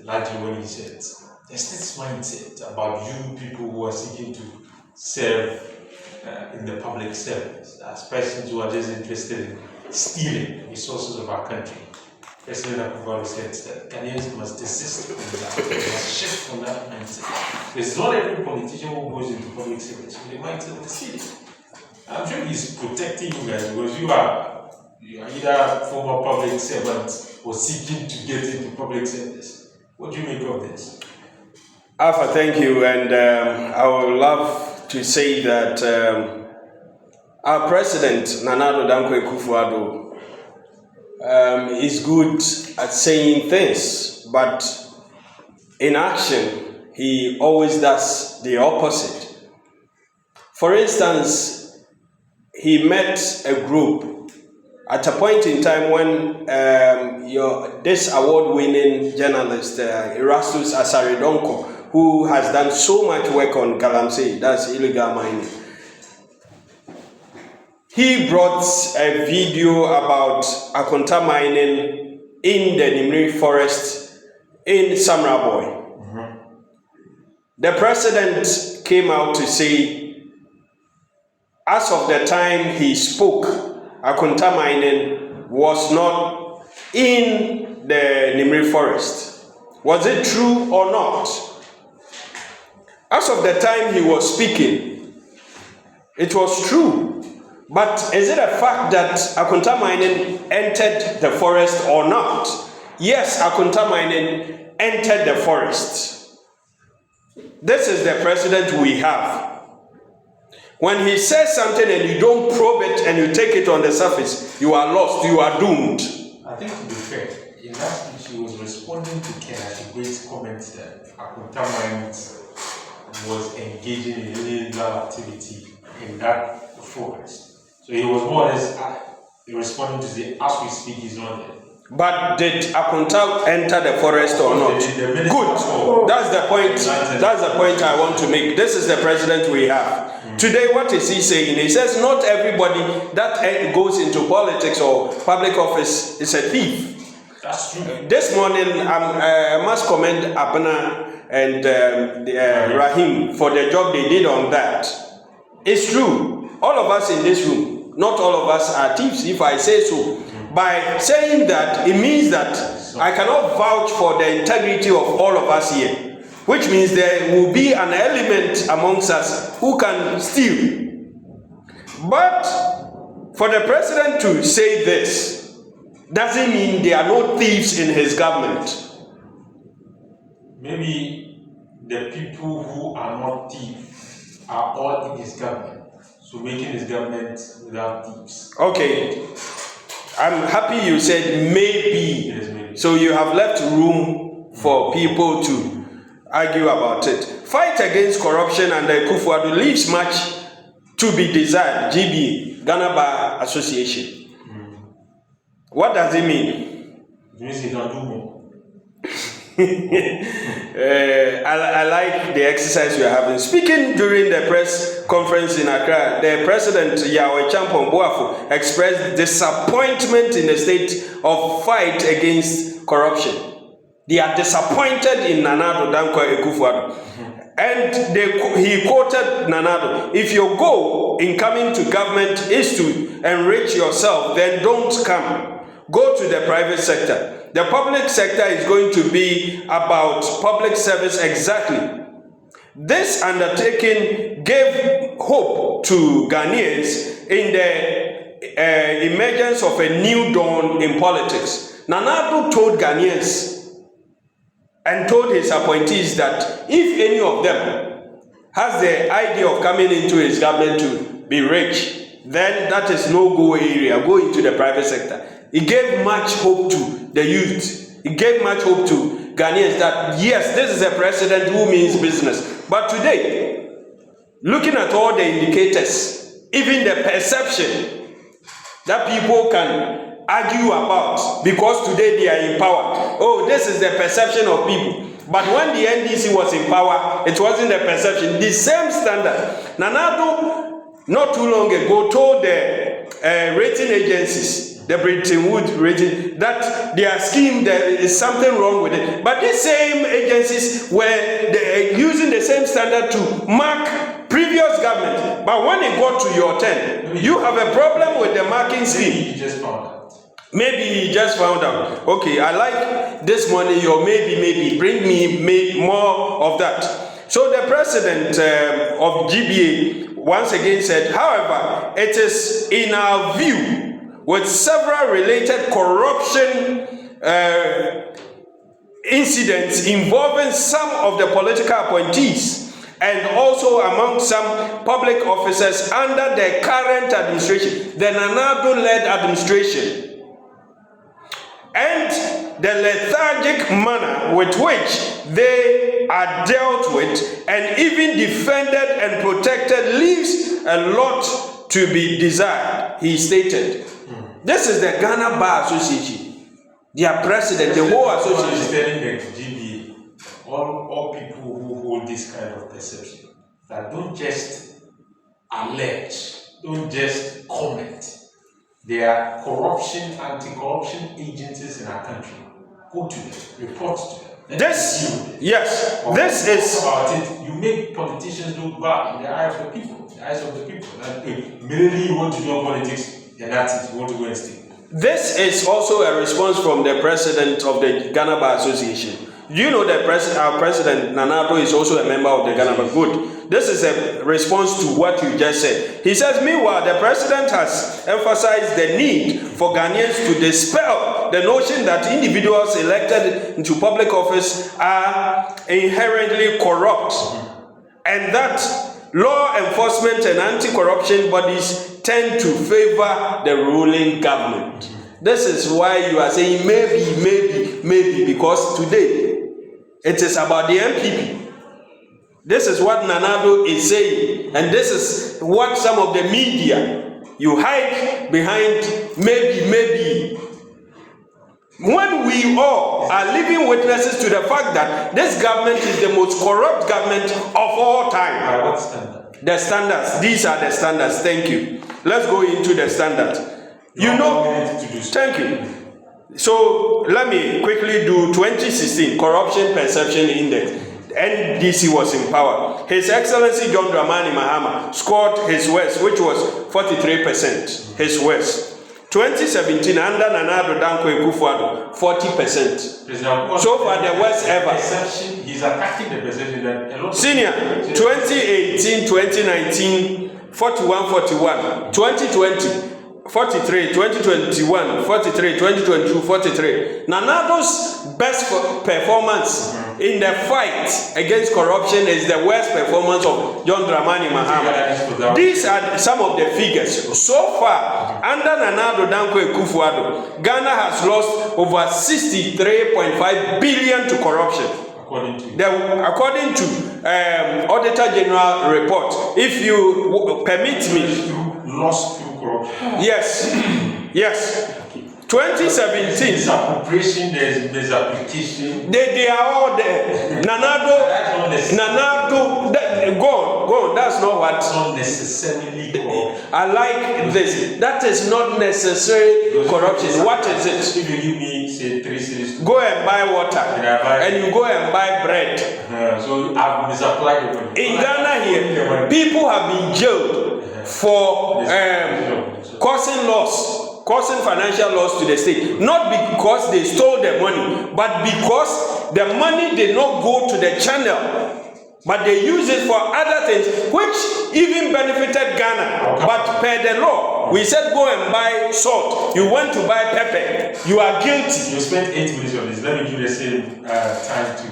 largely when he said, there's this mindset about you people who are seeking to serve in the public service, as persons who are just interested in stealing the resources of our country. President Akufo said that Ghanaians must desist from that, they must shift from that mindset. It's not every politician who goes into public service with the mindset of stealing. I'm sure he's protecting you guys because you are either former public servants or seeking to get into public service. What do you make of this? Alpha, thank you. And I would love to say that our president, Nana Addo Dankwa Akufo-Addo, is good at saying things, but in action, he always does the opposite. For instance, he met a group at a point in time when this award-winning journalist, Erastus Asare Donko, who has done so much work on Galamsey, that's illegal mining, he brought a video about Akonta mining in the Nimri forest in Samraboy. Mm-hmm. The president came out to say, as of the time he spoke, Akonta mining was not in the Nimri forest. Was it true or not? As of the time he was speaking, it was true. But is it a fact that Akonta mining entered the forest or not? Yes, Akonta mining entered the forest. This is the president we have. When he says something and you don't probe it and you take it on the surface, you are lost, you are doomed. I think to be fair, in that speech he was responding to Ken Ashigwe's comments that Akonta mining was engaging in illegal activity in that forest. So he was more or less responding to say, as we speak, he's not there. But did Akonta enter the forest or not? Good. That's the point. That's the point I want to make. This is the president we have. Today, what is he saying? He says not everybody that goes into politics or public office is a thief. That's true. This morning, I must commend Abena and Rahim for the job they did on that. It's true. All of us in this room, not all of us are thieves, if I say so. By saying that, it means that I cannot vouch for the integrity of all of us here, which means there will be an element amongst us who can steal. But for the president to say this doesn't mean there are no thieves in his government. Maybe the people who are not thieves are all in his government. So making his government without thieves. Okay. I'm happy you said maybe. Yes, maybe. So you have left room for people to argue about it. Fight against corruption under Akufo-Addo leaves much to be desired. GB, Ghana Bar Association. What does it mean? It means he can do more. I like the exercise we are having. Speaking during the press conference in Accra, the president, Yahweh Champon Boafo, expressed disappointment in the state of fight against corruption. They are disappointed in Nana Addo Dankwa Akufo-Addo. And he quoted Nana Addo, if your goal in coming to government is to enrich yourself, then don't come. Go to the private sector. The public sector is going to be about public service exactly. This undertaking gave hope to Ghanaians in the emergence of a new dawn in politics. Nana Addo told Ghanaians and told his appointees that if any of them has the idea of coming into his government to be rich, then that is no-go area. Go into the private sector. It gave much hope to the youth. It gave much hope to Ghanaians that, yes, this is a president who means business. But today, looking at all the indicators, even the perception that people can argue about, because today they are in power. Oh, this is the perception of people. But when the NDC was in power, it wasn't the perception. The same standard. Nana Addo, not too long ago, told the rating agencies, the Bretton Woods region, that their scheme, there is something wrong with it. But these same agencies were using the same standard to mark previous government. But when it got to your turn, you have a problem with the marking scheme. You just found out. Maybe he just found out. Okay, I like this money, your maybe. Bring me more of that. So the president of GBA once again said, however, it is in our view, with several related corruption incidents involving some of the political appointees and also among some public officers under the current administration, the Nana-Addo-led administration, and the lethargic manner with which they are dealt with and even defended and protected leaves a lot to be desired, he stated. This is the Ghana Bar Association, their president, the whole association. Is telling the GBA, all people who hold this kind of perception, that don't just allege, don't just comment. There are corruption, anti-corruption agencies in our country. Go to them, report to them. This is about it. You make politicians look bad in the eyes of the people. That merely you want to do politics, and that's it. You want to go and stay. This is also a response from the president of the Ghana Bar Association. You know that our president Nana-Addo is also a member of the Ghana Bar. Good. This is a response to what you just said. He says, meanwhile, the president has emphasized the need for Ghanaians to dispel the notion that individuals elected into public office are inherently corrupt, and that law enforcement and anti-corruption bodies tend to favor the ruling government. This is why you are saying maybe, because today it is about the MPP. This is what Nana-Addo is saying, and this is what some of the media, you hide behind maybe. When we all are living witnesses to the fact that this government is the most corrupt government of all time. By what standard? The standards. These are the standards. Thank you. Let's go into the standards. Thank you. So let me quickly do 2016 Corruption Perception Index. NDC was in power. His Excellency John Dramani Mahama scored his worst, which was 43%. His worst. 2017 under Nana-Addo Dankwa Akufo-Addo, 40%. So far the worst ever. He's attacking the perception that a lot of Senior, 2018, 2019, 41, 2020. 43, 2021, 43, 2022, 43. Nana-Addo's best performance in the fight against corruption is the worst performance of John Dramani Mahama. These are some of the figures. So far, under Nana-Addo Dankwa Akufo-Addo, Ghana has lost over 63.5 billion to corruption. According to Auditor General report. If you permit me. Lost through corruption. Yes. 2017. Misappropriation, there's misapplication. They are all there. Nana-Addo, go on. That's not what. That's not necessarily corrupt. I like this. That is not necessary corruption. What is it? If you give me, say, 3 cities. Go and buy water. And you go and buy bread. So I've misapplied the money. In Ghana here, people have been jailed for causing financial loss to the state, not because they stole the money, but because the money did not go to the channel, but they use it for other things, which even benefited Ghana. But per the law, we said go and buy salt. You went to buy pepper. You are guilty. You spent 8 minutes on this. Let me give the same time to